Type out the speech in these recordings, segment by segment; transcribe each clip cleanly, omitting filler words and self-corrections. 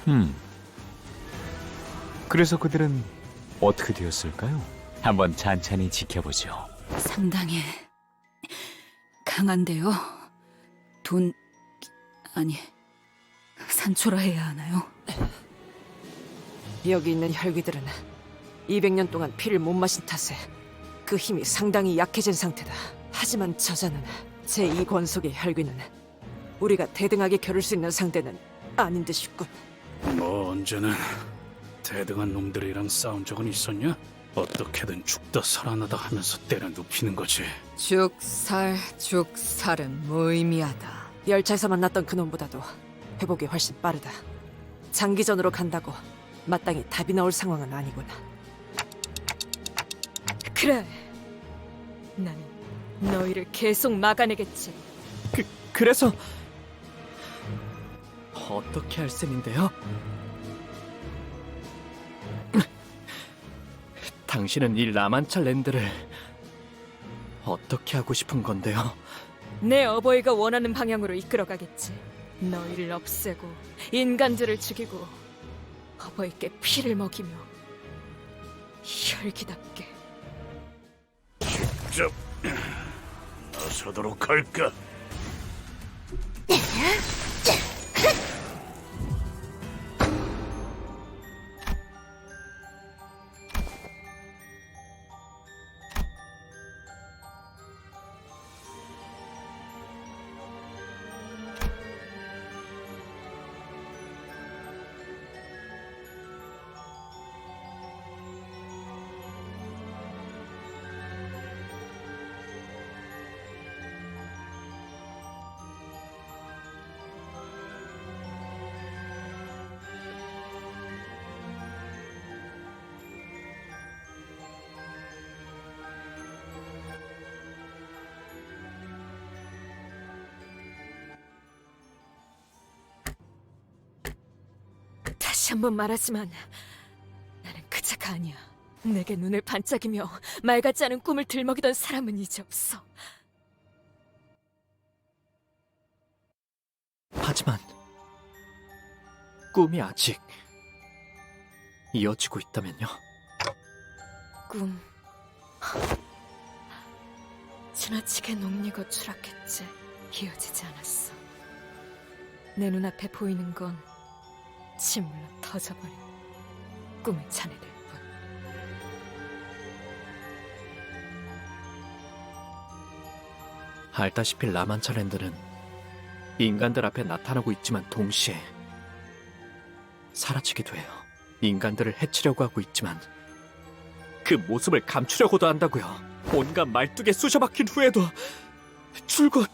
음, 그래서 그들은 어떻게 되었을까요? 한번 찬찬히 지켜보죠. 상당히 강한데요. 아니, 산초라 해야 하나요? 여기 있는 혈귀들은 200년 동안 피를 못 마신 탓에 그 힘이 상당히 약해진 상태다. 하지만 저자는 제2권속의 혈귀는 우리가 대등하게 겨룰 수 있는 상대는 아닌 듯 싶군. 뭐 언제는 대등한 놈들이랑 싸운 적은 있었냐? 어떻게든 죽다 살아나다 하면서 때려 눕히는 거지. 죽살은 무의미하다. 열차에서 만났던 그놈보다도 회복이 훨씬 빠르다. 장기전으로 간다고 마땅히 답이 나올 상황은 아니구나. 그래, 나는 너희를 계속 막아내겠지. 그래서 어떻게 할 셈인데요? 당신은 이 라만차 랜드를 어떻게 하고 싶은 건데요? 내 어버이가 원하는 방향으로 이끌어가겠지. 너희를 없애고 인간들을 죽이고 어버이께 피를 먹이며 혈기답게. 직접 나서도록 할까? 다시 한번 말하지만 나는 그자가 아니야. 내게 눈을 반짝이며 말 같지 않은 꿈을 들먹이던 사람은 이제 없어. 하지만 꿈이 아직 이어지고 있다면요? 꿈 지나치게 녹리고 추락했지. 이어지지 않았어. 내 눈앞에 보이는 건 침물로 터져버린 꿈의 잔해들 뿐. 알다시피 라만차 랜드는 인간들 앞에 나타나고 있지만 동시에 사라지기도 해요. 인간들을 해치려고 하고 있지만 그 모습을 감추려고도 한다고요. 온갖 말뚝에 쑤셔박힌 후에도 줄곧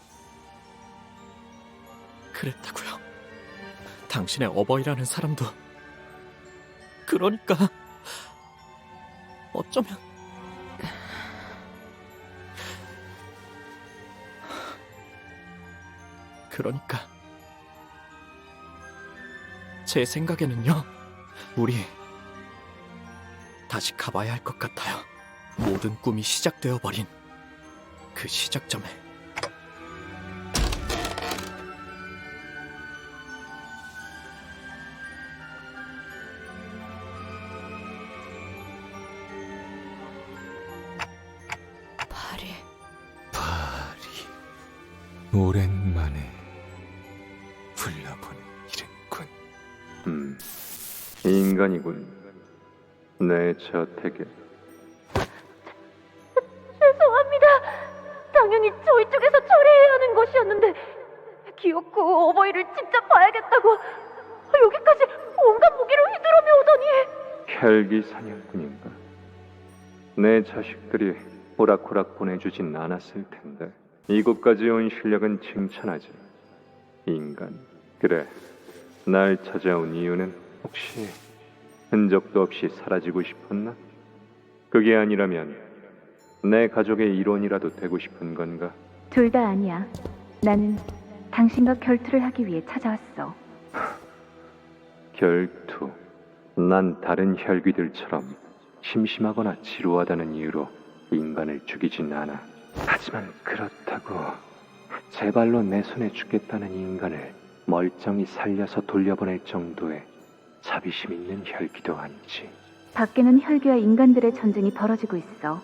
그랬다고요. 당신의 어버이라는 사람도 그러니까 어쩌면 그러니까 제 생각에는요, 우리 다시 가봐야 할 것 같아요. 모든 꿈이 시작되어 버린 그 시작점에. 파리. 오랜만에 불러본 이름군. 인간이군. 내 저택에. 죄송합니다. 당연히 저희 쪽에서 처리해야 하는 것이었는데 귀엽고 어버이를 직접 봐야겠다고 여기까지 온갖 무기를 휘두르며 오더니. 혈기 사냥꾼인가? 내 자식들이 호락호락 보내주진 않았을 텐데. 이곳까지 온 실력은 칭찬하지. 인간. 그래, 날 찾아온 이유는 혹시 흔적도 없이 사라지고 싶었나? 그게 아니라면 내 가족의 일원이라도 되고 싶은 건가? 둘 다 아니야. 나는 당신과 결투를 하기 위해 찾아왔어. 결투. 난 다른 혈귀들처럼 심심하거나 지루하다는 이유로 인간을 죽이진 않아. 하지만 그렇다고 제발로 내 손에 죽겠다는 인간을 멀쩡히 살려서 돌려보낼 정도의 자비심 있는 혈기도 아니지. 밖에는 혈기와 인간들의 전쟁이 벌어지고 있어.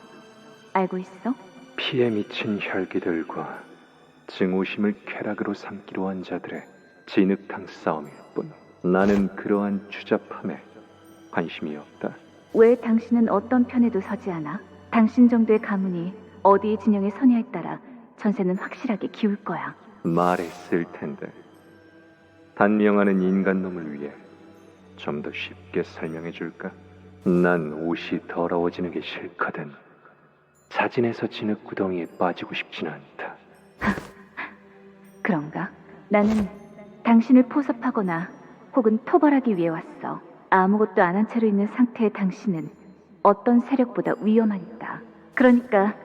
알고 있어? 피에 미친 혈기들과 증오심을 쾌락으로 삼기로 한 자들의 진흙탕 싸움일 뿐. 나는 그러한 추잡함에 관심이 없다. 왜 당신은 어떤 편에도 서지 않아? 당신 정도의 가문이 어디의 진영에 서냐에 따라 전세는 확실하게 기울 거야. 말했을 텐데. 단명하는 인간놈을 위해 좀 더 쉽게 설명해 줄까? 난 옷이 더러워지는 게 싫거든. 자진해서 진흙 구덩이에 빠지고 싶진 않다. 그런가? 나는 당신을 포섭하거나 혹은 토벌하기 위해 왔어. 아무것도 안 한 채로 있는 상태의 당신은 어떤 세력보다 위험하니까. 그러니까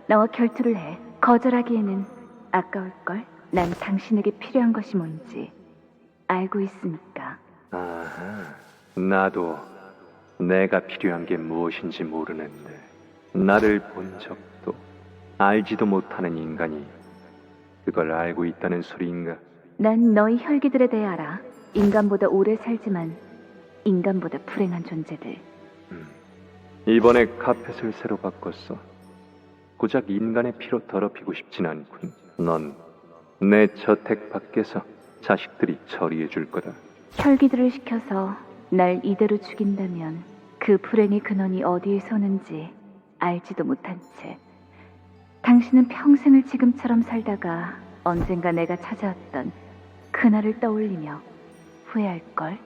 나와 결투를 해. 거절하기에는 아까울걸? 난 당신에게 필요한 것이 뭔지 알고 있으니까. 아하, 나도 내가 필요한 게 무엇인지 모르는데 나를 본 적도 알지도 못하는 인간이 그걸 알고 있다는 소리인가? 난 너희 혈기들에 대해 알아. 인간보다 오래 살지만 인간보다 불행한 존재들. 이번에 카펫을 새로 바꿨어. 고작 인간의 피로 더럽히고 싶진 않군. 넌 내 저택 밖에서 자식들이 처리해 줄 거다. 혈기들을 시켜서 날 이대로 죽인다면 그 불행의 근원이 어디에 서는지 알지도 못한 채 당신은 평생을 지금처럼 살다가 언젠가 내가 찾아왔던 그날을 떠올리며 후회할걸?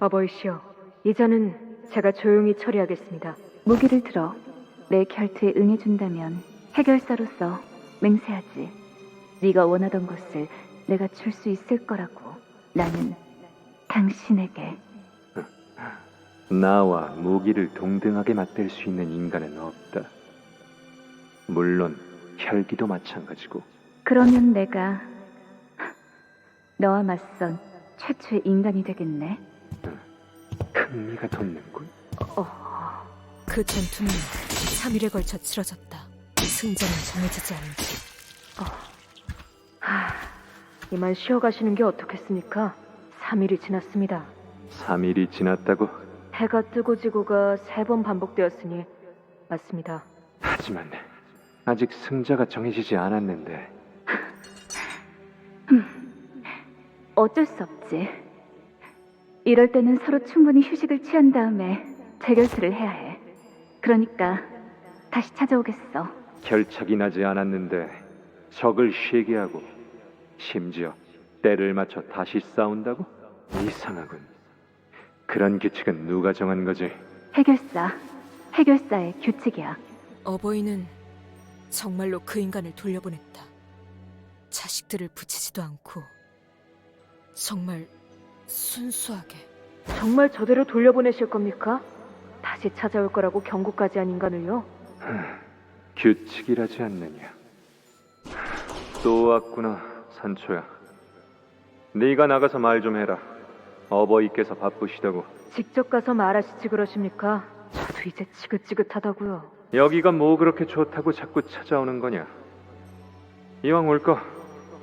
어버이시여, 이자는 제가 조용히 처리하겠습니다. 무기를 들어 내 결투에 응해준다면 해결사로서 맹세하지. 네가 원하던 것을 내가 줄 수 있을 거라고. 나는 당신에게. 나와 무기를 동등하게 맞댈 수 있는 인간은 없다. 물론 혈기도 마찬가지고. 그러면 내가 너와 맞선 최초의 인간이 되겠네. 흥미가 돋는군. 그 전투는 3일에 걸쳐 치러졌다. 승자는 정해지지 않은 채. 이만 쉬어가시는 게 어떻겠습니까? 3일이 지났습니다. 3일이 지났다고? 해가 뜨고 지고가 3번 반복되었으니 맞습니다. 하지만 아직 승자가 정해지지 않았는데. 어쩔 수 없지. 이럴 때는 서로 충분히 휴식을 취한 다음에 재결투를 해야 해. 그러니까 다시 찾아오겠어. 결착이 나지 않았는데 적을 쉬게 하고 심지어 때를 맞춰 다시 싸운다고? 이상하군. 그런 규칙은 누가 정한 거지? 해결사의 규칙이야. 어버이는 정말로 그 인간을 돌려보냈다. 자식들을 붙이지도 않고 정말 순수하게. 정말 저대로 돌려보내실 겁니까? 다시 찾아올 거라고 경고까지 한 인간을요? 규칙이라지 않느냐. 또 왔구나, 산초야. 네가 나가서 말 좀 해라. 어버이께서 바쁘시다고. 직접 가서 말하시지 그러십니까? 저도 이제 지긋지긋하다고요. 여기가 뭐 그렇게 좋다고 자꾸 찾아오는 거냐. 이왕 올 거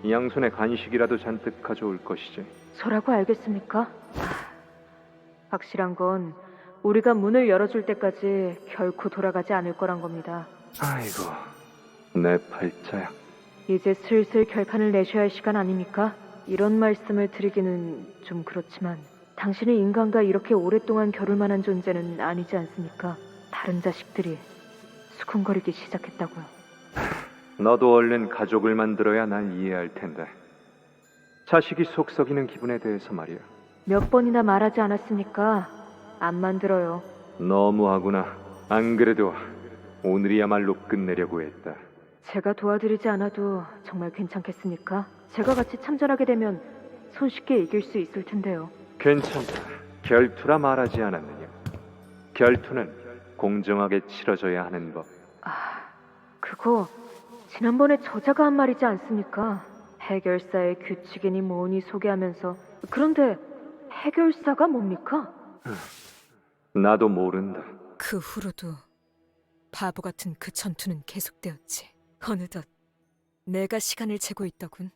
양손에 간식이라도 잔뜩 가져올 것이지. 저라고 알겠습니까? 확실한 건 우리가 문을 열어줄 때까지 결코 돌아가지 않을 거란 겁니다. 아이고, 내 팔자야. 이제 슬슬 결판을 내셔야 할 시간 아닙니까? 이런 말씀을 드리기는 좀 그렇지만 당신은 인간과 이렇게 오랫동안 겨룰 만한 존재는 아니지 않습니까? 다른 자식들이 수군거리기 시작했다고요. 너도 얼른 가족을 만들어야 날 이해할 텐데. 자식이 속 썩이는 기분에 대해서 말이야. 몇 번이나 말하지 않았습니까? 안 만들어요. 너무하구나. 안 그래도 오늘이야말로 끝내려고 했다. 제가 도와드리지 않아도 정말 괜찮겠습니까? 제가 같이 참전하게 되면 손쉽게 이길 수 있을 텐데요. 괜찮다. 결투라 말하지 않았느냐. 결투는 공정하게 치러져야 하는 법. 그거 지난번에 저자가 한 말이지 않습니까? 해결사의 규칙이니 뭐니 소개하면서. 그런데 해결사가 뭡니까? 나도 모른다. 그 후로도 바보 같은 그 전투는 계속되었지. 어느덧 내가 시간을 재고 있더군.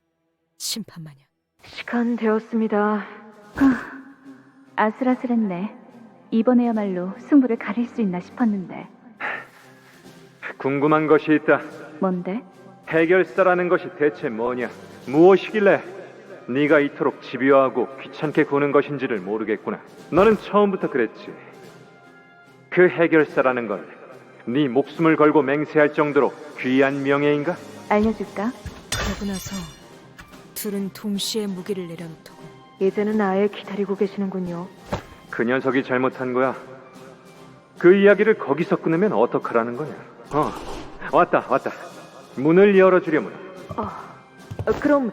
심판마냥. 시간 되었습니다. 아슬아슬했네. 이번에야말로 승부를 가릴 수 있나 싶었는데. 궁금한 것이 있다. 뭔데? 해결사라는 것이 대체 뭐냐? 무엇이길래 네가 이토록 집요하고 귀찮게 구는 것인지를 모르겠구나. 너는 처음부터 그랬지. 그 해결사라는 건 네 목숨을 걸고 맹세할 정도로 귀한 명예인가? 알려줄까? 그러고 나서 둘은 동시에 무기를 내려놓더군. 이제는 아예 기다리고 계시는군요. 그 녀석이 잘못한 거야. 그 이야기를 거기서 끊으면 어떡하라는 거냐? 왔다. 문을 열어주려면. 그럼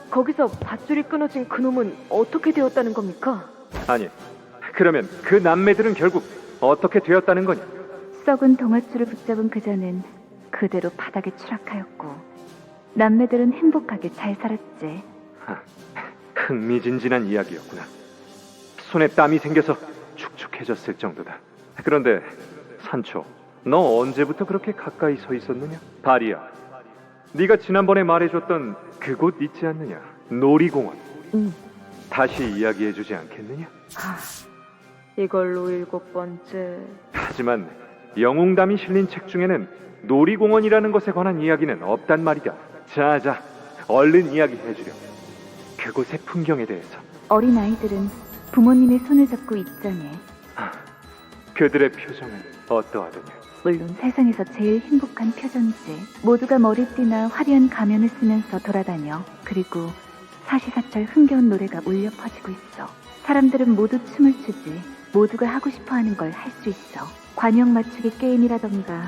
거기서 밧줄이 끊어진 그놈은 어떻게 되었다는 겁니까? 아니, 그러면 그 남매들은 결국 어떻게 되었다는 거냐? 썩은 동아줄을 붙잡은 그자는 그대로 바닥에 추락하였고 남매들은 행복하게 잘 살았지. 흥미진진한 이야기였구나. 손에 땀이 생겨서 축축해졌을 정도다. 그런데 산초, 너 언제부터 그렇게 가까이 서 있었느냐? 바리야, 네가 지난번에 말해줬던 그곳 있지 않느냐? 놀이공원. 응. 다시 이야기해주지 않겠느냐? 이걸로 7번째. 하지만 영웅담이 실린 책 중에는 놀이공원이라는 것에 관한 이야기는 없단 말이다. 자, 얼른 이야기해주렴. 그곳의 풍경에 대해서. 어린아이들은 부모님의 손을 잡고 입장해. 그들의 표정은 어떠하더냐? 물론 세상에서 제일 행복한 표정이지. 모두가 머리띠나 화려한 가면을 쓰면서 돌아다녀. 그리고 사시사철 흥겨운 노래가 울려 퍼지고 있어. 사람들은 모두 춤을 추지. 모두가 하고 싶어하는 걸 할 수 있어. 관역 맞추기 게임이라던가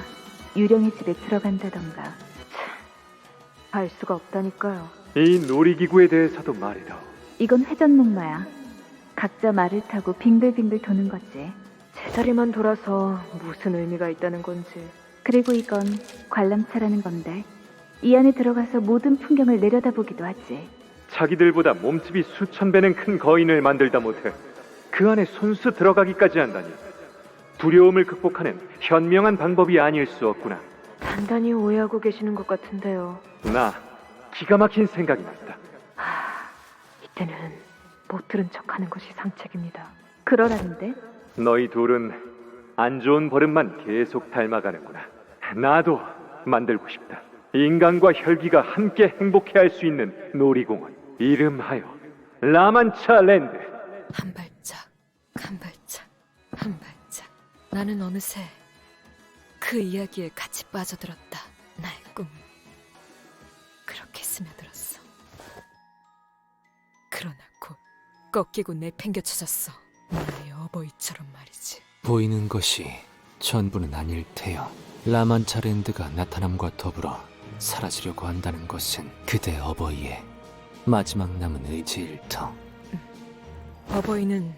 유령의 집에 들어간다던가. 알 수가 없다니까요. 이 놀이기구에 대해서도 말이다. 이건 회전목마야. 각자 말을 타고 빙글빙글 도는 거지. 제자리만 돌아서 무슨 의미가 있다는 건지. 그리고 이건 관람차라는 건데 이 안에 들어가서 모든 풍경을 내려다보기도 하지. 자기들보다 몸집이 수천 배는 큰 거인을 만들다 못해 그 안에 손수 들어가기까지 한다니. 두려움을 극복하는 현명한 방법이 아닐 수 없구나. 단단히 오해하고 계시는 것 같은데요. 나 기가 막힌 생각이 났다. 이때는 못 들은 척하는 것이 상책입니다. 그러라는데? 너희 둘은 안 좋은 버릇만 계속 닮아가는구나. 나도 만들고 싶다. 인간과 혈기가 함께 행복해할 수 있는 놀이공원. 이름하여 라만차 랜드. 한 발짝, 한 발짝, 한 발짝. 나는 어느새 그 이야기에 같이 빠져들었다. 나의 꿈은 그렇게 스며들었어. 그러나 곧 꺾이고 내팽겨쳐졌어. 나의 어버이처럼 말이지. 보이는 것이 전부는 아닐 테여. 라만차랜드가 나타남과 더불어 사라지려고 한다는 것은 그대 어버이의 마지막 남은 의지일 터. 어버이는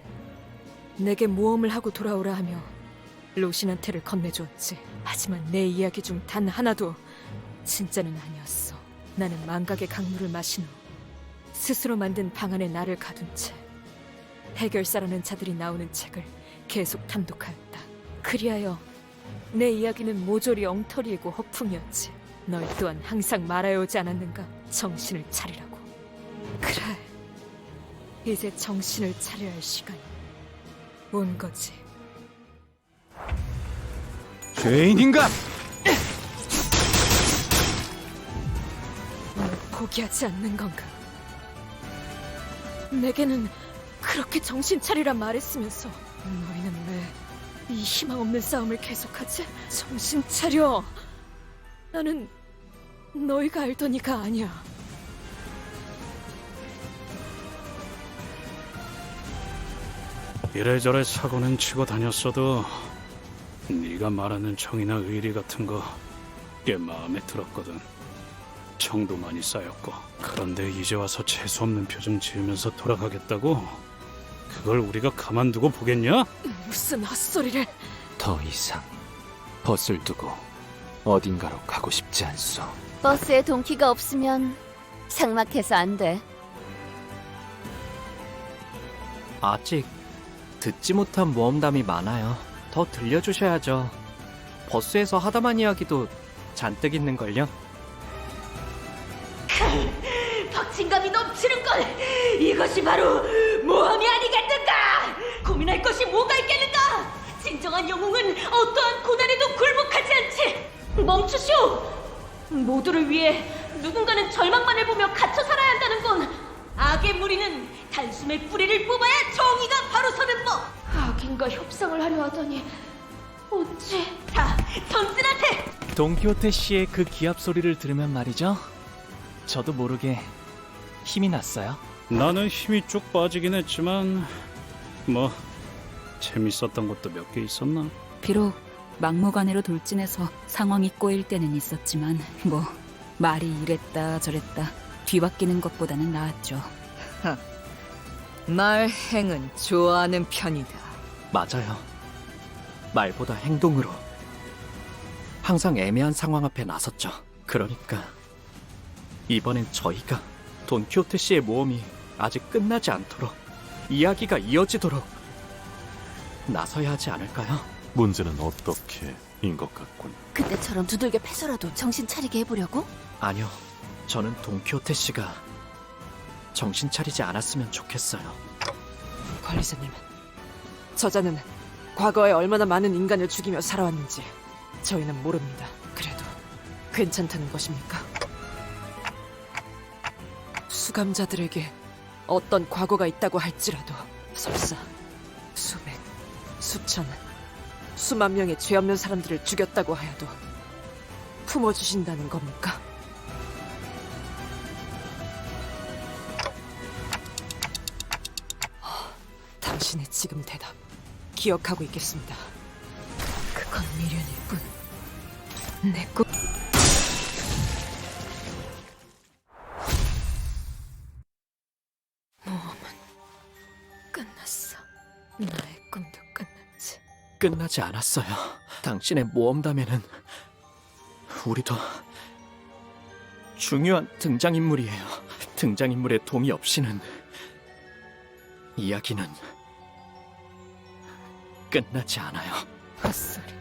내게 모험을 하고 돌아오라 하며 로신한테를 건네주었지. 하지만 내 이야기 중 단 하나도 진짜는 아니었어. 나는 망각의 강물을 마신 후 스스로 만든 방 안에 나를 가둔 채 해결사라는 자들이 나오는 책을 계속 탐독하였다. 그리하여 내 이야기는 모조리 엉터리이고 허풍이었지. 널 또한 항상 말하여오지 않았는가? 정신을 차리라고. 그래, 이제 정신을 차려야 할 시간이 온 거지. 죄인인가? 널 포기하지 않는 건가? 내게는 그렇게 정신 차리라 말했으면서 너희는 왜 이 희망 없는 싸움을 계속하지? 정신 차려! 나는 너희가 알던 이가 아니야. 이래저래 사고는 치고 다녔어도 네가 말하는 정의나 의리 같은 거 꽤 마음에 들었거든. 정도 많이 쌓였고. 그런데 이제 와서 재수없는 표정 지으면서 돌아가겠다고? 그걸 우리가 가만두고 보겠냐? 무슨 헛소리를. 더 이상 벗을 두고 어딘가로 가고 싶지 않소. 버스에 동키가 없으면 삭막해서 안 돼. 아직 듣지 못한 모험담이 많아요. 더 들려주셔야죠. 버스에서 하다만 이야기도 잔뜩 있는걸요. 벅친감이 넘치는걸. 이것이 바로 모험이 아니겠는가. 고민할 것이 뭐가 있겠는가? 진정한 영웅은 어떠한 고난에도 굴복하지 않지. 멈추시오. 모두를 위해 누군가는 절망만을 보며 갇혀 살아야 한다는 건 악의 무리는 단숨에 뿌리를 뽑아야 정의가 바로 서는 법. 악인과 협상을 하려 하더니 어째 다 전진하세. 돈키호테 씨의 그 기합 소리를 들으면 말이죠. 저도 모르게 힘이 났어요. 나는 힘이 쭉 빠지긴 했지만 뭐 재밌었던 것도 몇 개 있었나? 비록 막무가내로 돌진해서 상황이 꼬일 때는 있었지만 뭐 말이 이랬다 저랬다 뒤바뀌는 것보다는 나았죠. 말 행은 좋아하는 편이다. 맞아요. 말보다 행동으로 항상 애매한 상황 앞에 나섰죠. 그러니까 이번엔 저희가 돈키호테 씨의 모험이 아직 끝나지 않도록 이야기가 이어지도록 나서야 하지 않을까요? 문제는 어떻게 인 것 같군. 그때처럼 두들겨 패서라도 정신 차리게 해보려고? 아니요. 저는 돈키호테 씨가 정신 차리지 않았으면 좋겠어요. 관리자님, 저자는 과거에 얼마나 많은 인간을 죽이며 살아왔는지 저희는 모릅니다. 그래도 괜찮다는 것입니까? 수감자들에게 어떤 과거가 있다고 할지라도 설사 수백, 수천, 수만 명의 죄 없는 사람들을 죽였다고 하여도 품어주신다는 겁니까? 당신의 지금 대답 기억하고 있겠습니다. 그건 미련일 뿐. 내 꿈. 모험은 끝났어. 나의 꿈도 끝났지. 끝나지 않았어요. 당신의 모험담에는 우리도 중요한 등장인물이에요. 등장인물의 동의 없이는 이야기는 끝나지 않아요. 헛소리.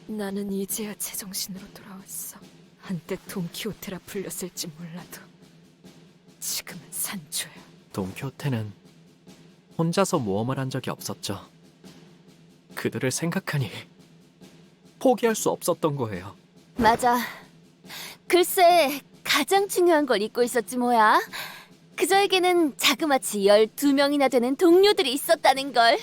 나는 이제야 제정신으로 돌아왔어. 한때 돈키호테라 불렸을지 몰라도 지금은 산초야. 돈키호테는 혼자서 모험을 한 적이 없었죠. 그들을 생각하니 포기할 수 없었던 거예요. 맞아. 글쎄, 가장 중요한 걸 잊고 있었지 뭐야. 그저에게는 자그마치 12명이나 되는 동료들이 있었다는 걸.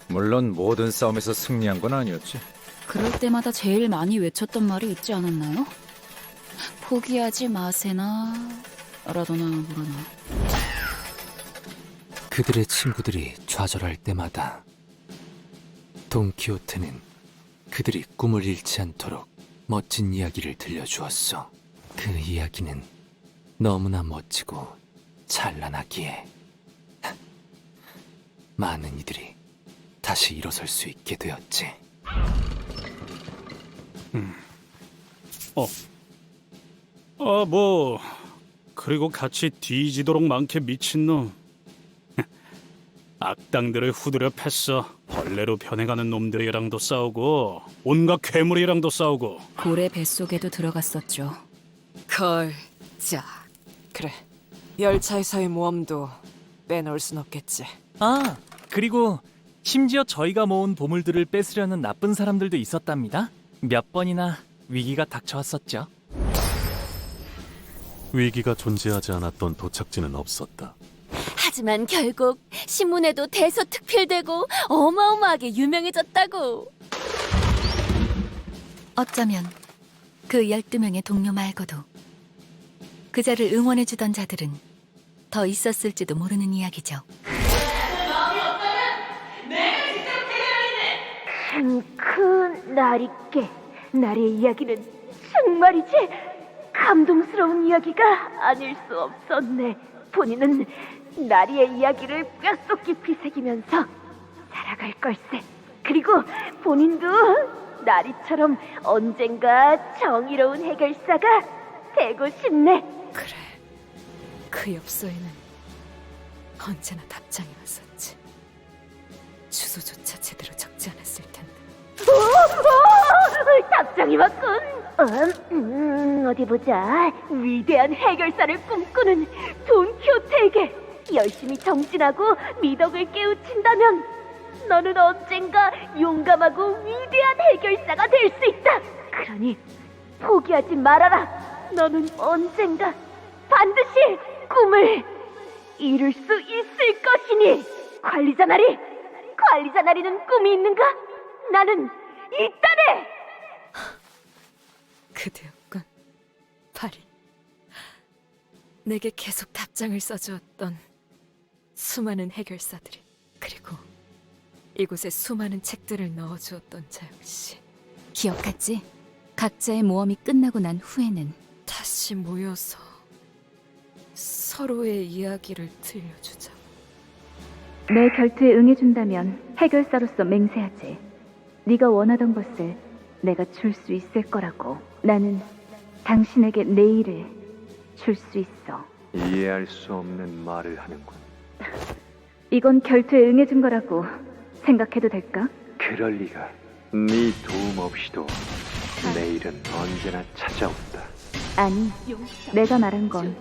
물론 모든 싸움에서 승리한 건 아니었지. 그럴 때마다 제일 많이 외쳤던 말이 있지 않았나요? 포기하지 마세나 라더나 뭐라나. 그들의 친구들이 좌절할 때마다 돈키호테는 그들이 꿈을 잃지 않도록 멋진 이야기를 들려주었어. 그 이야기는 너무나 멋지고 찬란하기에 많은 이들이 다시 일어설 수 있게 되었지. 그리고 같이 뒤지도록 많게 미친놈. 악당들을 후드려 팼어. 벌레로 변해가는 놈들이랑도 싸우고 온갖 괴물이랑도 싸우고. 고래 뱃속에도 들어갔었죠. 걸작. 그래, 열차에서의 모험도 빼놓을 순 없겠지. 아, 그리고 심지어 저희가 모은 보물들을 뺏으려는 나쁜 사람들도 있었답니다. 몇 번이나 위기가 닥쳐왔었죠. 위기가 존재하지 않았던 도착지는 없었다. 하지만 결국 신문에도 대서특필되고 어마어마하게 유명해졌다고. 어쩌면 그 12명의 동료 말고도 그자를 응원해주던 자들은 더 있었을지도 모르는 이야기죠. 참 큰 날이께 날의 이야기는 정말이지 감동스러운 이야기가 아닐 수 없었네. 본인은 나리의 이야기를 뼛속 깊이 새기면서 살아갈 걸세. 그리고 본인도 나리처럼 언젠가 정의로운 해결사가 되고 싶네. 그래, 그 엽서에는 언제나 답장이 왔었지. 주소조차 제대로 적지 않았을 텐데. 오, 답장이 왔군. 어디 보자. 위대한 해결사를 꿈꾸는 돈키호테에게 열심히 정진하고 미덕을 깨우친다면 너는 언젠가 용감하고 위대한 해결사가 될 수 있다. 그러니 포기하지 말아라. 너는 언젠가 반드시 꿈을 이룰 수 있을 것이니. 관리자 나리는 꿈이 있는가? 나는 있다네. 그대였군, 파리. 내게 계속 답장을 써주었던 수많은 해결사들이, 그리고 이곳에 수많은 책들을 넣어주었던 자 역시. 기억하지? 각자의 모험이 끝나고 난 후에는 다시 모여서 서로의 이야기를 들려주자. 내 결투에 응해준다면 해결사로서 맹세하지. 네가 원하던 것을 내가 줄 수 있을 거라고. 나는 당신에게 내일을 줄 수 있어. 이해할 수 없는 말을 하는군. 이건 결투에 응해준 거라고 생각해도 될까? 그럴 리가. 네 도움 없이도 내일은 언제나 찾아온다. 아니, 내가 말한 건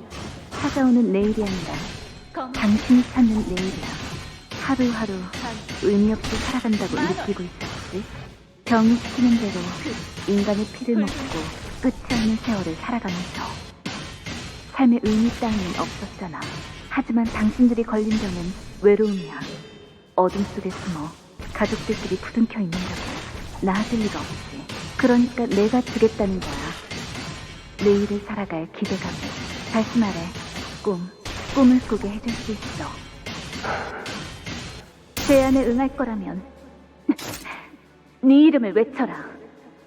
찾아오는 내일이 아니라 당신이 찾는 내일이야. 하루하루 의미 없이 살아간다고 느끼고 있었지. 병이 시키는 대로 인간의 피를 먹고 끝이 없는 세월을 살아가면서 삶의 의미 따위는 없었잖아. 하지만 당신들이 걸린 병은 외로움이야. 어둠 속에 숨어 가족들끼리 부둥켜 있는다고 나아질 리가 없지. 그러니까 내가 주겠다는 거야. 내일을 살아갈 기대감을. 다시 말해, 꿈을 꾸게 해줄 수 있어. 제안에 응할 거라면 네 이름을 외쳐라.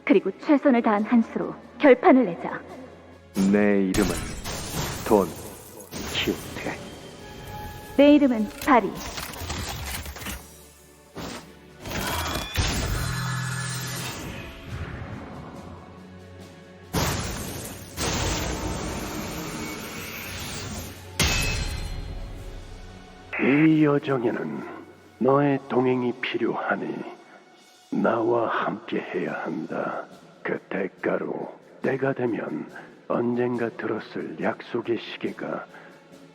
그리고 최선을 다한 한 수로 결판을 내자. 내 이름은 돈 키호테. 내 이름은 파리. 이 여정에는 너의 동행이 필요하니 나와 함께 해야 한다. 그 대가로 때가 되면 언젠가 들었을 약속의 시계가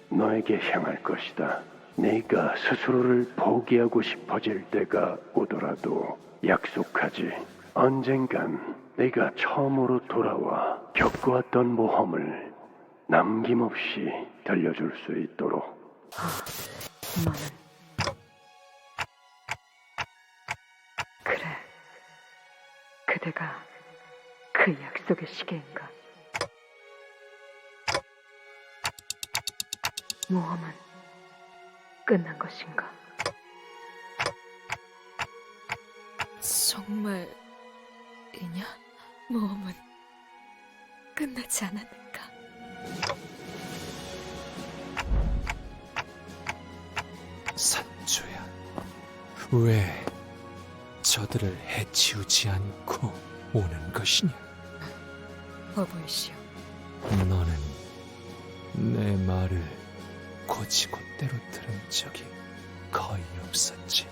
너에게 향할 것이다. 네가 스스로를 포기하고 싶어질 때가 오더라도 약속하지. 언젠간 네가 처음으로 돌아와 겪어왔던 모험을 남김없이 들려줄 수 있도록. 너는 그래, 그대가 그 약속의 시계인가? 모험은 끝난 것인가? 정말이냐? 모험은 끝나지 않았는가? 산조야, 왜 저들을 해치우지 않고 오는 것이냐? 어보이시오. 너는 내 말을 곧이곧대로 들은 적이 거의 없었지.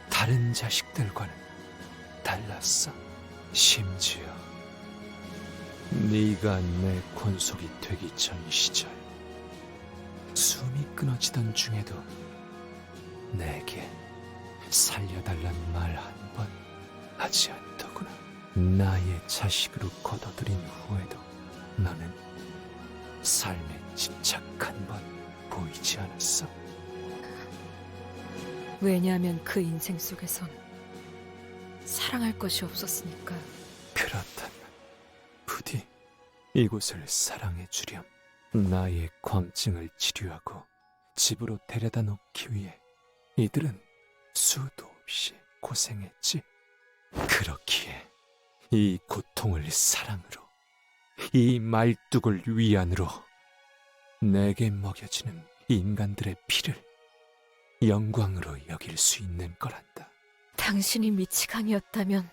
다른 자식들과는 달랐어. 심지어 네가 내 권속이 되기 전 시절, 숨이 끊어지던 중에도 내게 살려달란 말 한 번 하지 않더구나. 나의 자식으로 거둬들인 후에도 너는 삶에 집착 한 번 보이지 않았어. 왜냐하면 그 인생 속에선 사랑할 것이 없었으니까. 그렇다면 부디 이곳을 사랑해 주렴. 나의 광증을 치료하고 집으로 데려다 놓기 위해 이들은 수도 없이 고생했지. 그렇기에 이 고통을 사랑으로, 이 말뚝을 위안으로 내게 먹여지는 인간들의 피를 영광으로 여길 수 있는 거란다. 당신이 미치광이였다면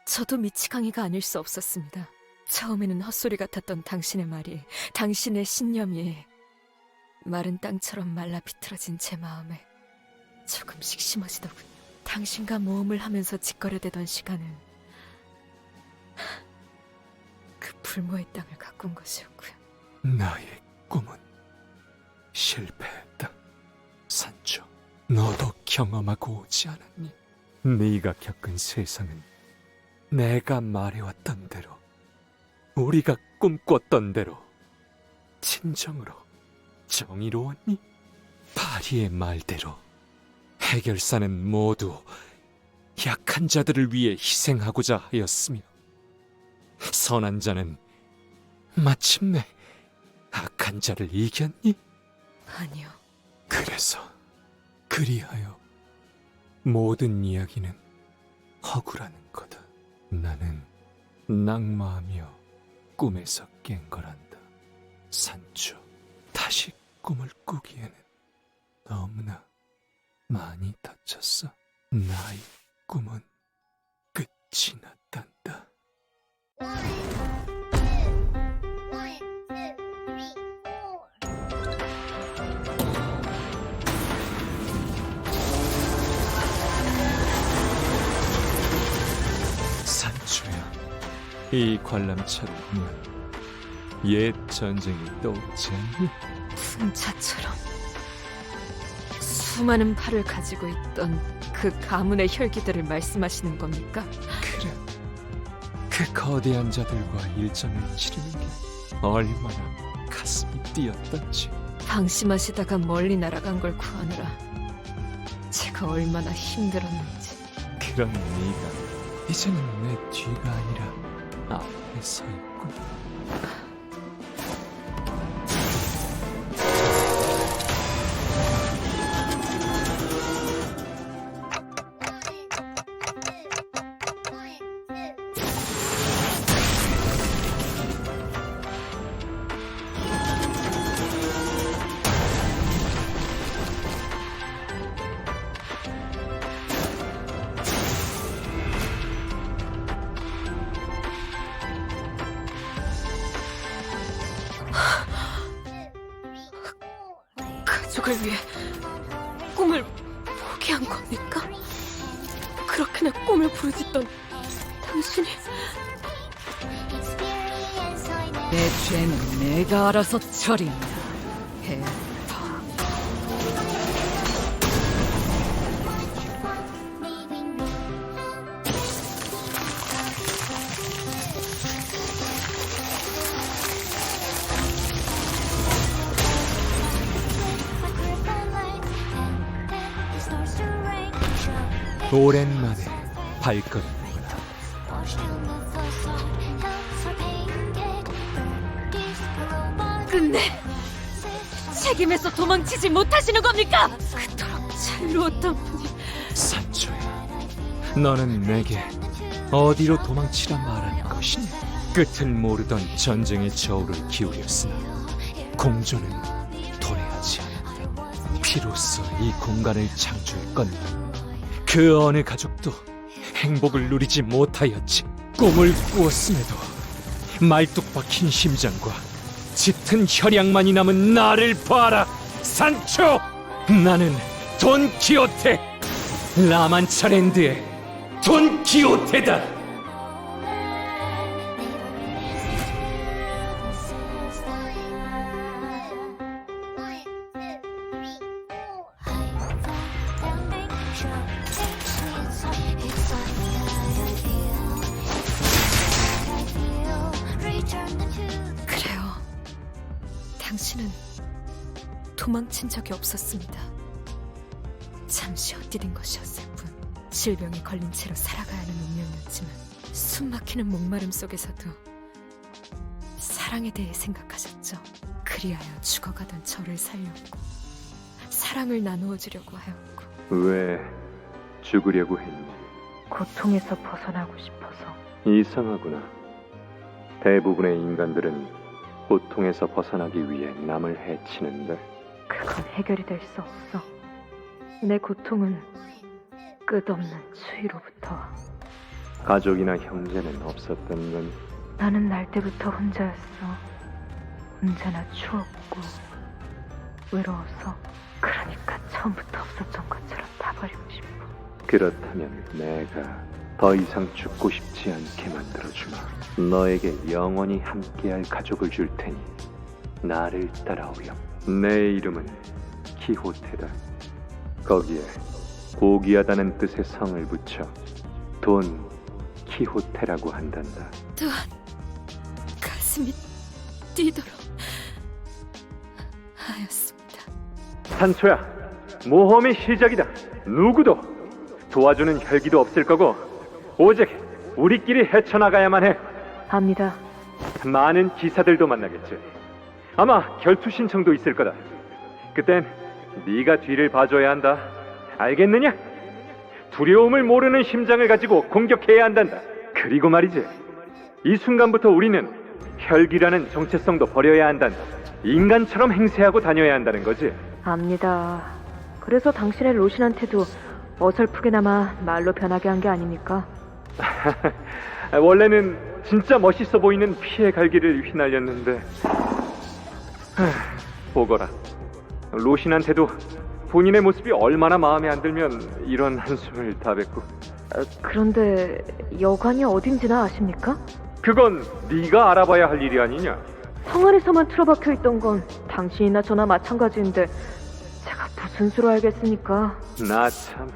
저도 미치광이가 아닐 수 없었습니다. 처음에는 헛소리 같았던 당신의 말이, 당신의 신념이 마른 땅처럼 말라 비틀어진 제 마음에 조금씩 심어지더군요. 당신과 모험을 하면서 짓거려대던 시간은 그 불모의 땅을 가꾼 것이었고요. 나의 꿈은 실패했다. 산초, 너도 경험하고 오지 않았니? 네가 겪은 세상은 내가 말해왔던 대로, 우리가 꿈꿨던 대로 진정으로 정의로웠니? 파리의 말대로 해결사는 모두 약한 자들을 위해 희생하고자 하였으며, 선한 자는 마침내 악한 자를 이겼니? 아니요. 그래서 그리하여 모든 이야기는 허구라는 거다. 나는 낙마하며 꿈에서 깬 거란다. 산초, 다시 꿈을 꾸기에는 너무나 많이 다쳤어. 나의 꿈은 끝이 났단다. 산초야, 이 관람차를 보면 옛 전쟁이 떠오르지 않니? 풍차처럼 수많은 팔을 가지고 있던 그 가문의 혈기들을 말씀하시는 겁니까? 그래, 그 거대한 자들과 일전을 치르는 게 얼마나 가슴이 뛰었던지. 방심하시다가 멀리 날아간 걸 구하느라 제가 얼마나 힘들었는지. 그런 네가 이제는 내 뒤가 아니라 앞에 서 있군. 가족을 위해 꿈을 포기한 겁니까? 그렇게나 꿈을 부르짖던 당신이. 내 죄는 내가 알아서 처리한다. 오랜만에 발걸음이구나. 끝내 책임에서 도망치지 못하시는 겁니까? 그토록 잘 누웠던 분이. 산초야, 너는 내게 어디로 도망치라 말하는 것이니? 끝을 모르던 전쟁의 저울을 기울였으나 공조는 도래하지 않았다. 비로소 이 공간을 창조했건만 그 어느 가족도 행복을 누리지 못하였지. 꿈을 꾸었음에도 말뚝 박힌 심장과 짙은 혈양만이 남은 나를 봐라. 산초, 나는 돈 키호테, 라만차랜드의 돈 키호테다. 그래요. 당신은 도망친 적이 없었습니다. 잠시 헛디딘 것이었을 뿐. 질병에 걸린 채로 살아가야 하는 운명이었지만 숨막히는 목마름 속에서도 사랑에 대해 생각하셨죠. 그리하여 죽어가던 저를 살렸고 사랑을 나누어 주려고 하였고. 왜 죽으려고 했니? 고통에서 벗어나고 싶어서. 이상하구나. 대부분의 인간들은 고통에서 벗어나기 위해 남을 해치는데 그건 해결이 될 수 없어. 내 고통은 끝없는 추위로부터. 가족이나 형제는 없었던 건 나는 날 때부터 혼자였어. 언제나 추웠고 외로워서. 그러니까 처음부터 없었던 것처럼 다 버리고 싶어. 그렇다면 내가 더 이상 죽고 싶지 않게 만들어주마. 너에게 영원히 함께할 가족을 줄 테니 나를 따라오렴. 내 이름은 키호테다. 거기에 고귀하다는 뜻의 성을 붙여 돈 키호테라고 한단다. 또한 가슴이 뛰도록 하였습니다. 산초야, 모험의 시작이다. 누구도 도와주는 혈기도 없을 거고 오직 우리끼리 헤쳐나가야만 해. 압니다. 많은 기사들도 만나겠지. 아마 결투 신청도 있을 거다. 그땐 네가 뒤를 봐줘야 한다. 알겠느냐? 두려움을 모르는 심장을 가지고 공격해야 한단다. 그리고 말이지, 이 순간부터 우리는 혈기라는 정체성도 버려야 한단다. 인간처럼 행세하고 다녀야 한다는 거지. 압니다. 그래서 당신의 로신한테도 어설프게나마 말로 변하게 한 게 아닙니까? 원래는 진짜 멋있어 보이는 피의 갈기를 휘날렸는데 보거라, 로신한테도 본인의 모습이 얼마나 마음에 안 들면 이런 한숨을 다 뱉고. 그런데 여관이 어딘지나 아십니까? 그건 네가 알아봐야 할 일이 아니냐. 성 안에서만 틀어박혀 있던 건 당신이나 저나 마찬가지인데 제가 무슨 수로 알겠습니까? 나 참,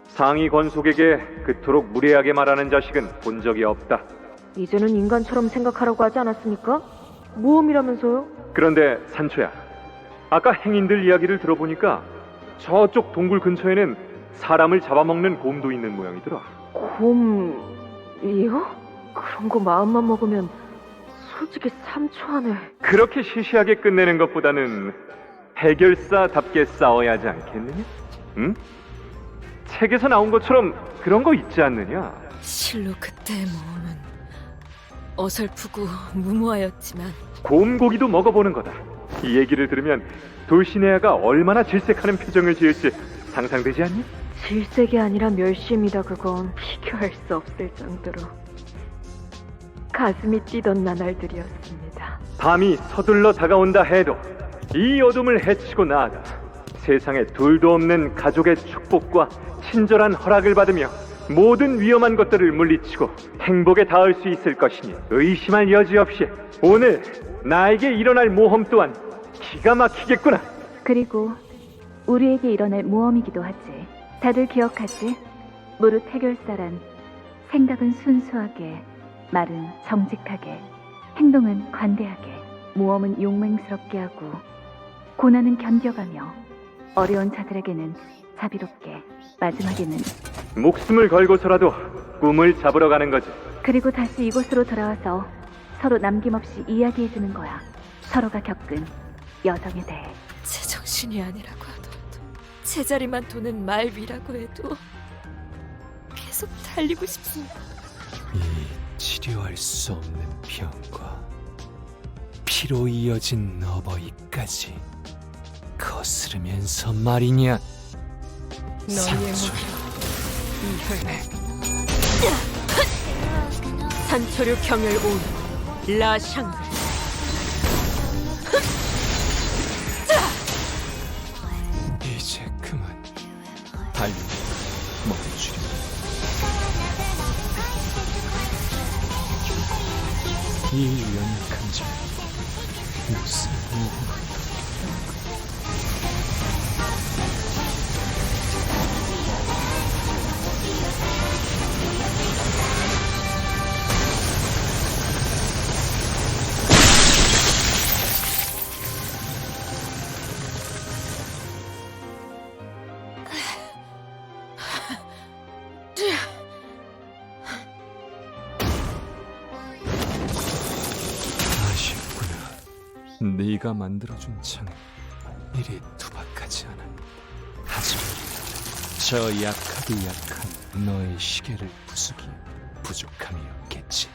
상위 권속에게 그토록 무례하게 말하는 자식은 본 적이 없다. 이제는 인간처럼 생각하라고 하지 않았습니까? 모험이라면서요? 그런데 산초야, 아까 행인들 이야기를 들어보니까 저쪽 동굴 근처에는 사람을 잡아먹는 곰도 있는 모양이더라. 곰이요? 그런 거 마음만 먹으면 솔직히 3초 안에. 그렇게 시시하게 끝내는 것보다는 해결사답게 싸워야 하지 않겠느냐? 응? 책에서 나온 것처럼 그런 거 있지 않느냐? 실로 그때의 모험은 어설프고 무모하였지만 곰고기도 먹어보는 거다. 이 얘기를 들으면 돌시네아가 얼마나 질색하는 표정을 지을지 상상되지 않니? 질색이 아니라 멸시입니다. 그건 비교할 수 없을 정도로 가슴이 뛰던 나날들이었습니다. 밤이 서둘러 다가온다 해도 이 어둠을 헤치고 나아가 세상에 둘도 없는 가족의 축복과 친절한 허락을 받으며 모든 위험한 것들을 물리치고 행복에 닿을 수 있을 것이니 의심할 여지 없이 오늘 나에게 일어날 모험 또한 기가 막히겠구나. 그리고 우리에게 일어날 모험이기도 하지. 다들 기억하지? 무릇 해결사란 생각은 순수하게, 말은 정직하게, 행동은 관대하게, 모험은 용맹스럽게 하고, 고난은 견뎌가며, 어려운 자들에게는 자비롭게, 마지막에는 목숨을 걸고서라도 꿈을 잡으러 가는 거지. 그리고 다시 이곳으로 돌아와서 서로 남김없이 이야기해주는 거야. 서로가 겪은 여정에 대해. 제정신이 아니라고 하더라도 제자리만 도는 말 위라고 해도 계속 달리고 싶습니다. 이 치료할 수 없는 병과 피로 이어진 어버이까지 거스르면서 말이냐. 너희의 무기로 이 혈내 산초류 경혈 온 라샹글. 이제 그만 달리는 멈추리. 이 연약한 자 무슨 모험. 네가 만들어준 창은 이리 투박하지 않아. 하지만 저 약하디 약한 너의 시계를 부수기 부족함이었겠지.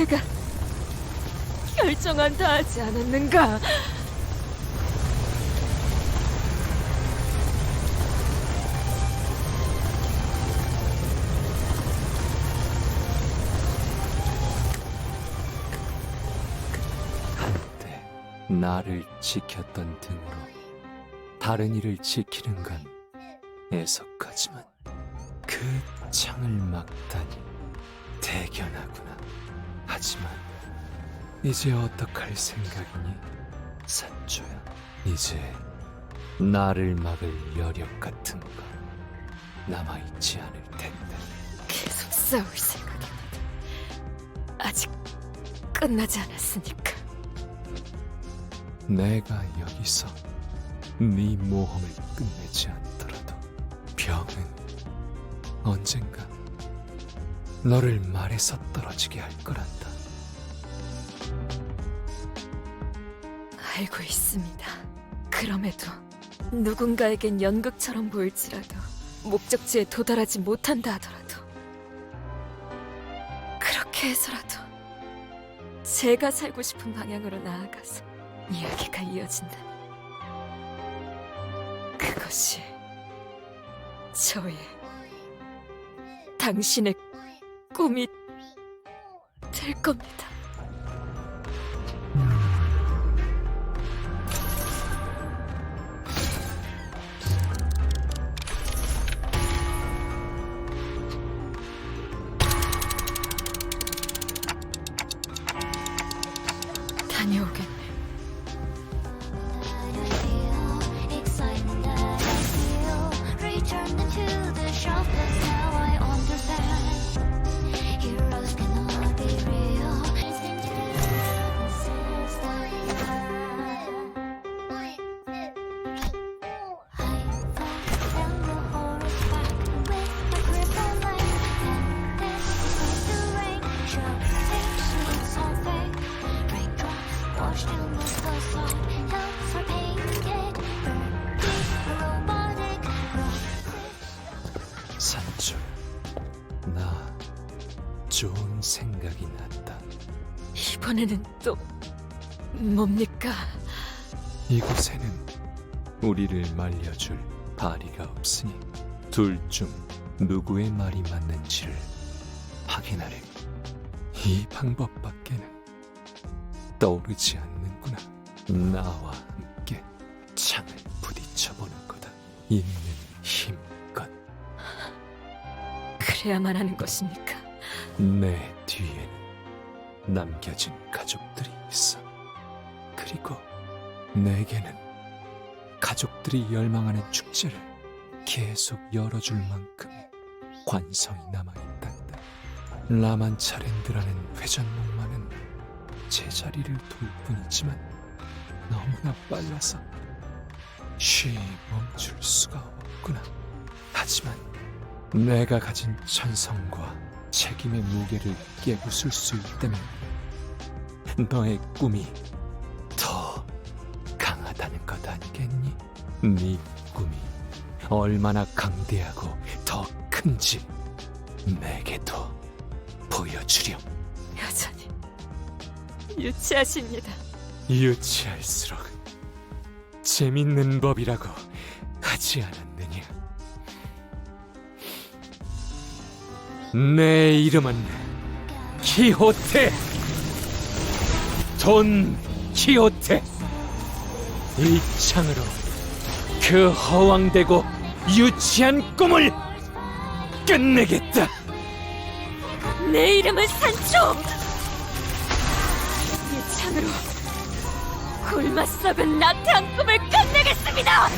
내가 결정한다 하지 않았는가? 한때 나를 지켰던 등으로 다른 이를 지키는 건 애석하지만 그 창을 막다니 대견하구나. 하지만 이제 어떡할 생각이니, 산조야? 이제 나를 막을 여력 같은 거 남아있지 않을 텐데. 계속 싸울 생각이거든. 아직 끝나지 않았으니까. 내가 여기서 네 모험을 끝내지 않더라도 병은 언젠가 너를 말에서 떨어지게 할 거란다. 알고 있습니다. 그럼에도 누군가에겐 연극처럼 보일지라도 목적지에 도달하지 못한다 하더라도 그렇게 해서라도 제가 살고 싶은 방향으로 나아가서 이야기가 이어진다면 그것이 저의, 당신의 꿈이 될 겁니다. 다녀오겠네. 산줄, 나 좋은 생각이 났다. 이번에는 또 뭡니까? 이곳에는 우리를 말려줄 바리가 없으니 둘 중 누구의 말이 맞는지를 확인하려. 이 방법밖에는 떠오르지 않는구나. 나와 함께 창을 부딪혀보는 거다. 있는 힘껏. 그래야만 하는 것입니까? 내 뒤에는 남겨진 가족들이 있어. 그리고 내게는 가족들이 열망하는 축제를 계속 열어줄 만큼의 관성이 남아있단다. 라만차랜드라는 회전목마는 제자리를 돌 뿐이지만 너무나 빨라서 쉬 멈출 수가 없구나. 하지만 내가 가진 천성과 책임의 무게를 깨부술 수 있다면 너의 꿈이 더 강하다는 것 아니겠니? 네 꿈이 얼마나 강대하고 더 큰지 내게도 보여주렴. 여전히 유치하십니다. 유치할수록 재밌는 법이라고 하지 않았느냐? 내 이름은 키호테, 돈 키호테. 이 창으로 그 허황되고 유치한 꿈을 끝내겠다. 내 이름은 산초. 이 창으로 굶어 썩은 나태한 꿈을 끝내겠습니다.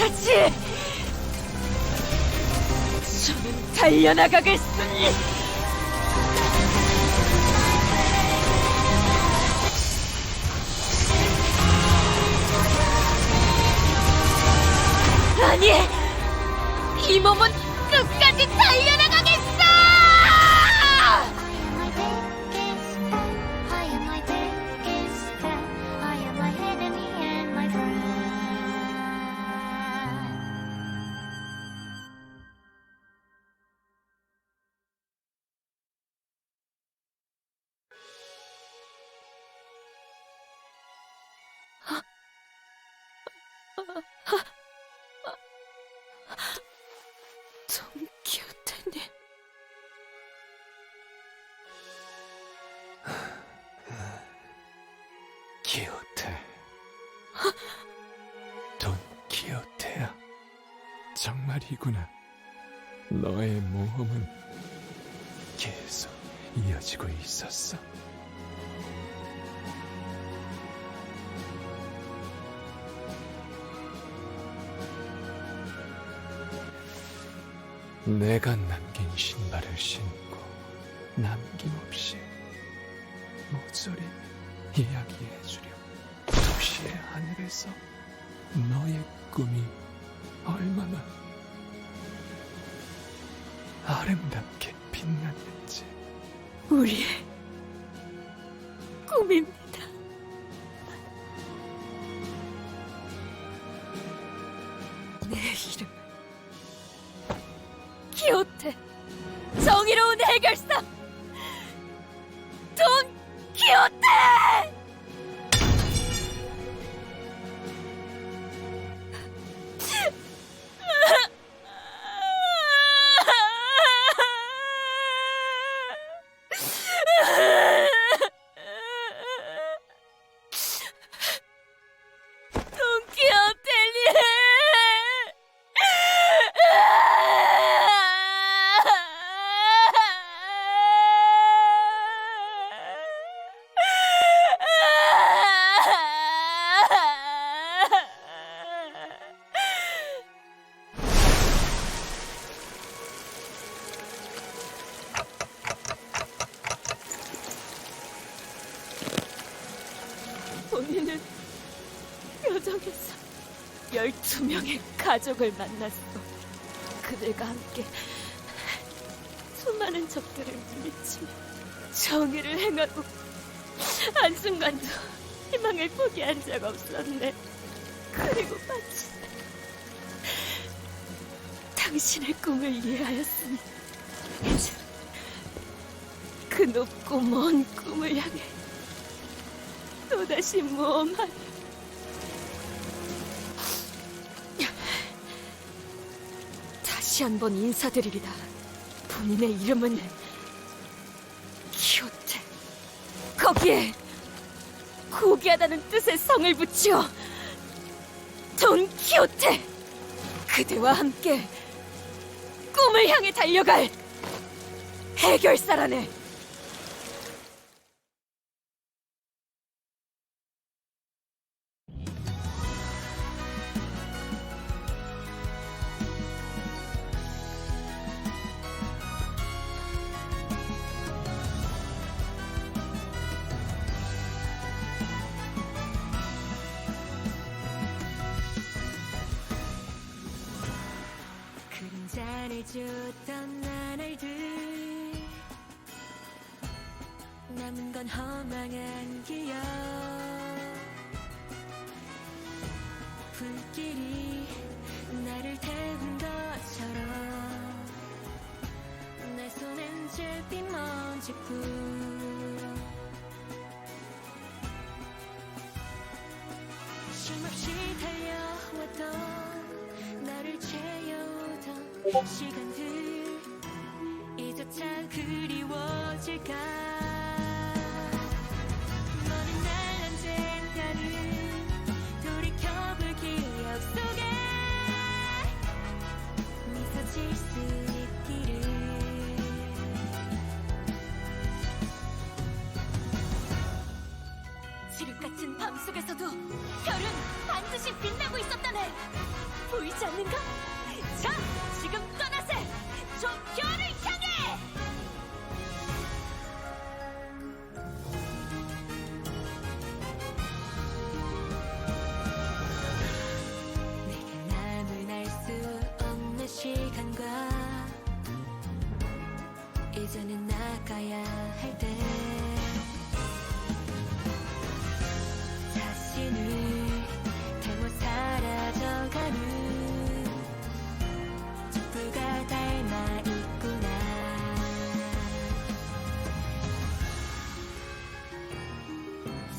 끝까지 저는 달려나가겠으니. 아니, 이 몸은 끝까지 달려나가겠어! 돈키호테님. 키호테. 돈키호테야. 정말이구나. 너의 모험은 계속 이어지고 있었어. 내가 남긴 신발을 신고 남김없이 모조리 이야기해주렴. 도시의 하늘에서 너의 꿈이 얼마나 아름답게 빛났는지. 우리의 꿈입니다. 내 이름은 키호테, 정의로운 해결사 돈 키호테! 본인은 여정에서 12명의 가족을 만났어. 그들과 함께 수많은 적들을 물리치며 정의를 행하고 한순간도 희망을 포기한 적 없었네. 그리고 마침 당신의 꿈을 이해하였으니 이제 그 높고 먼 꿈을 향해 또다시 모험하리. 다시 한번 인사드리리다. 본인의 이름은 키호테. 거기에 고귀하다는 뜻의 성을 붙여 돈 키호테. 그대와 함께 꿈을 향해 달려갈 해결사라네. 잘해줬던 나날들 남은 건 허망한 기억. 불길이 나를 태운 것처럼 내 손엔 잿빛 먼지뿐. 쉼없이 달려왔던 나를 채워오던 시간들 이조차 그리워질까. 너는 날 언젠가는 돌이켜볼 기억 속에 미소 질 수 있기를. 지륵 같은 밤 속에서도 별은 반드시 빛나고 있었다네. 보이지 않는가? 자, 지금 떠나세! 저 별을 향해! 내가 남을 알 수 없는 시간과 이제는 나가야 할 때 자신을 닮아 사라져가는 촛불과 닮아 있구나.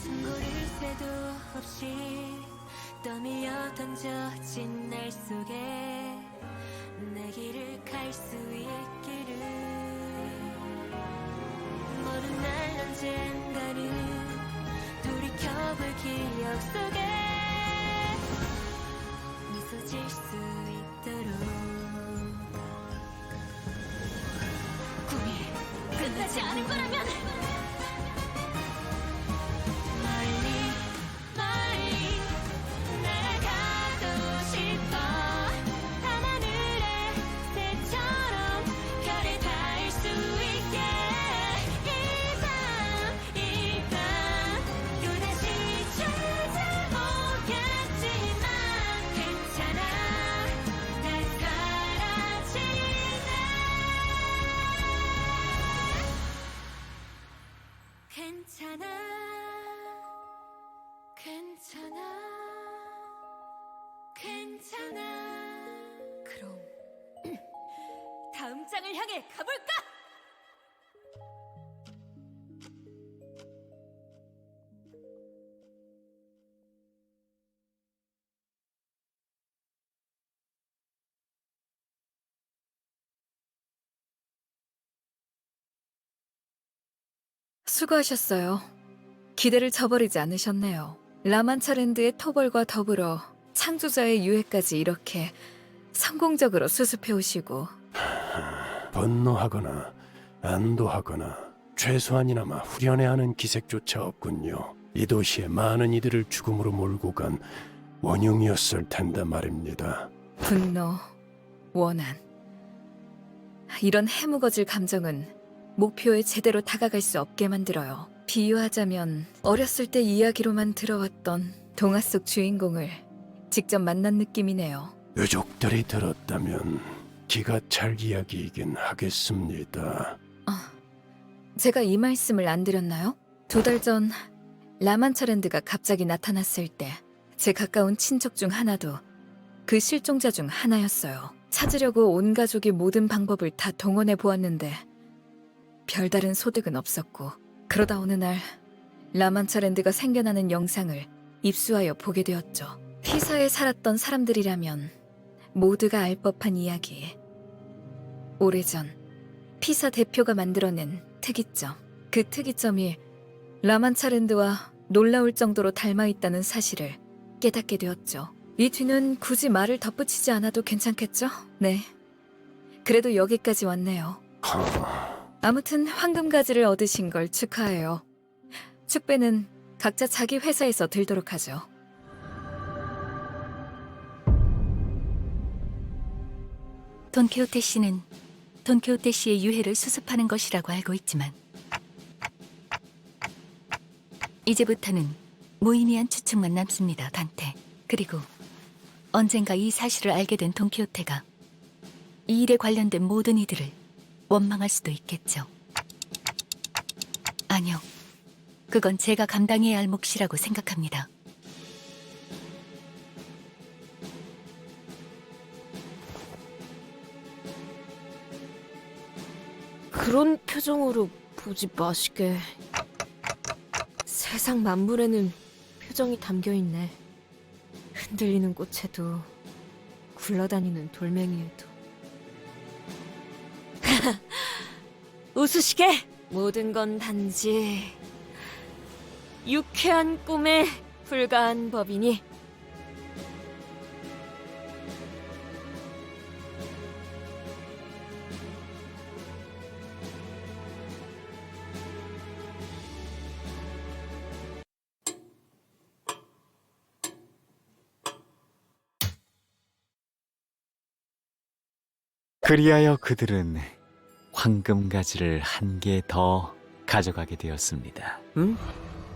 숨고를 새도 없이 떠밀려 던져진 날 속에 내 길을 갈 수 있기를. 모든 날 언젠가는 돌이켜볼 기억 속에 미소 질 수 있도록. 꿈이 끝나지 않은 거라면 멀리 멀리 날아가고 싶어. 밤하늘의 새처럼 별에 닿을 수 있게. 이 밤 또다시 찾아오겠지만 괜찮아. 난 사라지네. 괜찮아. 괜찮아. 괜찮아. 그럼 다음 장을 향해 가볼까? 수고하셨어요. 기대를 저버리지 않으셨네요. 라만차랜드의 토벌과 더불어 창조자의 유해까지 이렇게 성공적으로 수습해 오시고. 분노하거나 안도하거나 최소한이나마 후련해하는 기색조차 없군요. 이 도시의 많은 이들을 죽음으로 몰고 간 원흉이었을 텐데 말입니다. 분노, 원한. 이런 해묵어질 감정은 목표에 제대로 다가갈 수 없게 만들어요. 비유하자면 어렸을 때 이야기로만 들어왔던 동화 속 주인공을 직접 만난 느낌이네요. 유족들이 들었다면 기가 찰 이야기이긴 하겠습니다. 제가 이 말씀을 안 드렸나요? 2달 전 라만차랜드가 갑자기 나타났을 때 제 가까운 친척 중 하나도 그 실종자 중 하나였어요. 찾으려고 온 가족이 모든 방법을 다 동원해 보았는데 별다른 소득은 없었고, 그러다 어느 날 라만차랜드가 생겨나는 영상을 입수하여 보게 되었죠. 피사에 살았던 사람들이라면 모두가 알 법한 이야기. 오래전 피사 대표가 만들어낸 특이점. 그 특이점이 라만차랜드와 놀라울 정도로 닮아있다는 사실을 깨닫게 되었죠. 이 뒤는 굳이 말을 덧붙이지 않아도 괜찮겠죠? 네. 그래도 여기까지 왔네요. 아무튼 황금가지를 얻으신 걸 축하해요. 축배는 각자 자기 회사에서 들도록 하죠. 돈키호테 씨는 돈키호테 씨의 유해를 수습하는 것이라고 알고 있지만 이제부터는 무의미한 추측만 남습니다, 단테. 그리고 언젠가 이 사실을 알게 된 돈키호테가 이 일에 관련된 모든 이들을 원망할 수도 있겠죠. 아니요, 그건 제가 감당해야 할 몫이라고 생각합니다. 그런 표정으로 보지 마시게. 세상 만물에는 표정이 담겨있네. 흔들리는 꽃에도 굴러다니는 돌멩이에도. 웃으시게! 모든 건 단지 유쾌한 꿈에 불과한 법이니 그리하여 그들은 황금가지를 한 개 더 가져가게 되었습니다.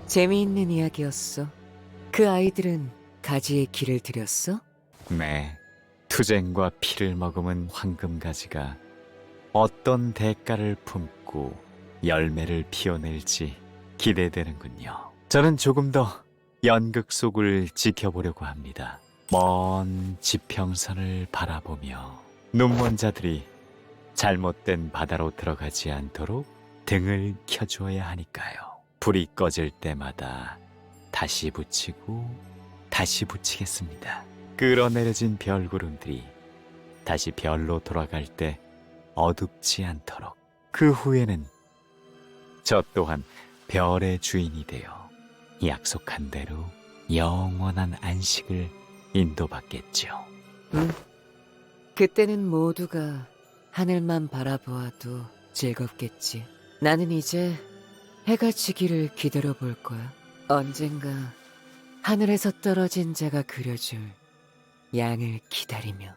재미있는 이야기였어. 그 아이들은 가지의 길을 들였어? 네, 투쟁과 피를 머금은 황금가지가 어떤 대가를 품고 열매를 피워낼지 기대되는군요. 저는 조금 더 연극 속을 지켜보려고 합니다. 먼 지평선을 바라보며 눈먼 자들이 잘못된 바다로 들어가지 않도록 등을 켜주어야 하니까요. 불이 꺼질 때마다 다시 붙이고 다시 붙이겠습니다. 끌어내려진 별구름들이 다시 별로 돌아갈 때 어둡지 않도록. 그 후에는 저 또한 별의 주인이 되어 약속한 대로 영원한 안식을 인도받겠죠. 그때는 모두가 하늘만 바라보아도 즐겁겠지. 나는 이제 해가 지기를 기다려볼 거야. 언젠가 하늘에서 떨어진 자가 그려줄 양을 기다리며.